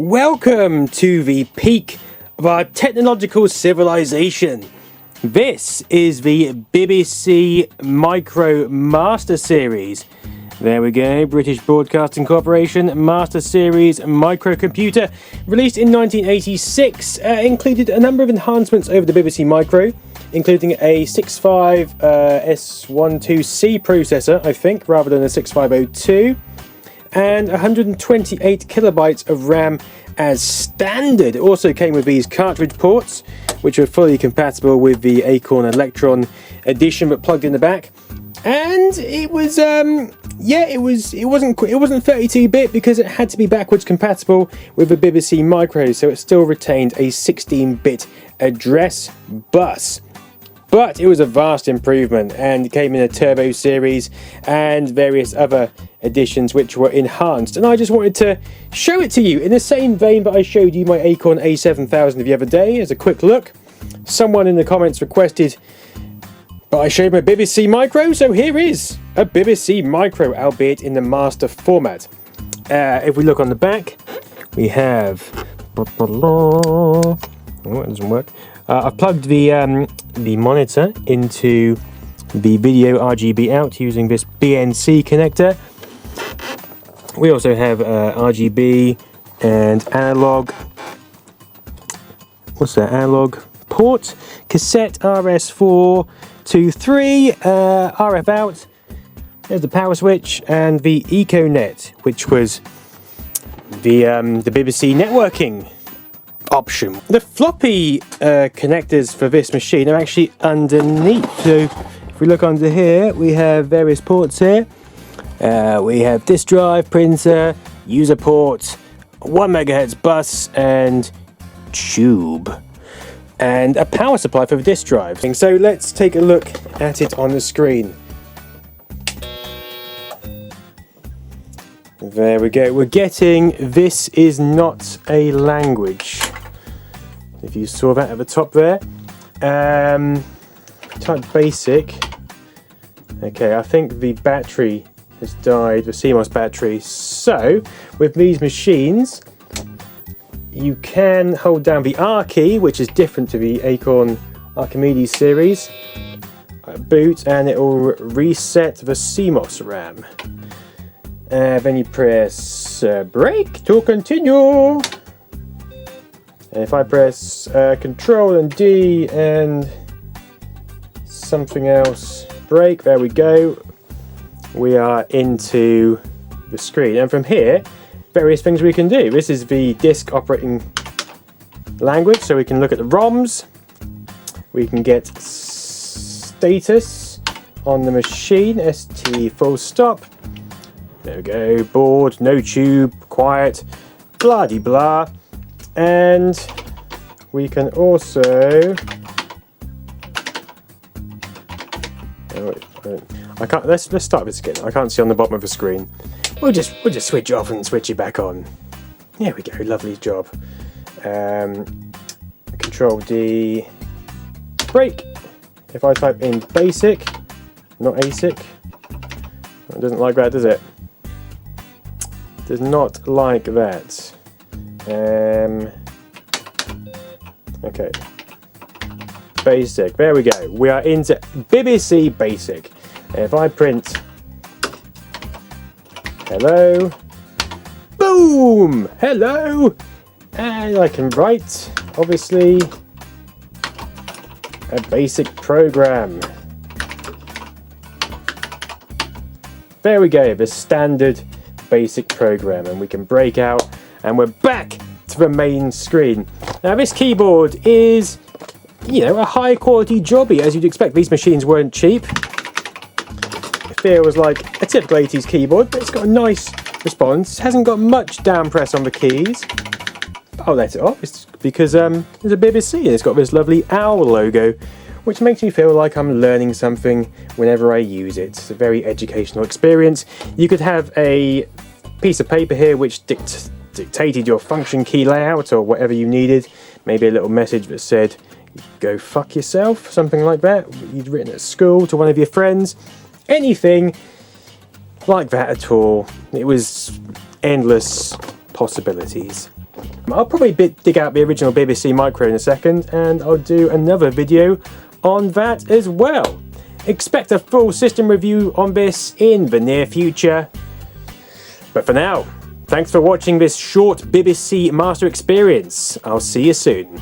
Welcome to the peak of our technological civilization. This is the BBC Micro Master Series. There we go, British Broadcasting Corporation Master Series microcomputer, released in 1986, included a number of enhancements over the BBC Micro, including a 65 S12C processor, I think, rather than a 6502. And 128 kilobytes of RAM as standard. It also came with these cartridge ports, which are fully compatible with the Acorn Electron edition, but plugged in the back. And it was, it wasn't 32-bit because it had to be backwards compatible with the BBC Micro, so it still retained a 16-bit address bus. But it was a vast improvement and came in a Turbo series and various other editions which were enhanced. And I just wanted to show it to you in the same vein that I showed you my Acorn A7000 the other day as a quick look. Someone in the comments requested that I showed my BBC Micro, so here is a BBC Micro, albeit in the master format. If we look on the back, we have... Oh, it doesn't work. I've plugged the monitor into the video RGB out using this BNC connector. We also have RGB and analog. What's that? Analog port, cassette RS423, RF out. There's the power switch and the EcoNet, which was the BBC networking option. The floppy connectors for this machine are actually underneath. So if we look under here, we have various ports here. We have disk drive, printer, user port, 1 megahertz bus, and tube, and a power supply for the disk drive. So let's take a look at it on the screen. There we go. We're getting "This is not a language." If you saw that at the top there. Type basic. Okay, I think the battery has died, the CMOS battery. So, with these machines, you can hold down the R key, which is different to the Acorn Archimedes series. Boot, and it will reset the CMOS RAM. Then you press brake to continue. And if I press Control and D and something else, brake, there we go. We are into the screen. And from here, various things we can do. This is the disk operating language, so we can look at the ROMs. We can get status on the machine, ST full stop. There we go, board, no tube, quiet, blah-de-blah. And we can also... I can't. Let's start this again. I can't see on the bottom of the screen. We'll just switch it off and switch it back on. There we go. Lovely job. Control D. Brake. If I type in basic, not ASIC, it doesn't like that, does it? Does not like that. Okay. Basic. There we go. We are into BBC Basic. If I print hello, boom, hello, and I can write, obviously, a basic program. There we go, the standard basic program, and we can break out, and we're back to the main screen. Now this keyboard is, you know, a high quality jobby, as you'd expect. These machines weren't cheap. It feels like a typical 80s keyboard, but it's got a nice response. It hasn't got much down press on the keys. I'll let it off. It's because there's a BBC and it's got this lovely owl logo, which makes me feel like I'm learning something whenever I use it. It's a very educational experience. You could have a piece of paper here which dictated your function key layout or whatever you needed. Maybe a little message that said, "Go fuck yourself," something like that. You'd written at school to one of your friends. Anything like that at all. It was endless possibilities. I'll probably dig out the original BBC Micro in a second, and I'll do another video on that as well. Expect a full system review on this in the near future. But for now, thanks for watching this short BBC Master experience. I'll see you soon.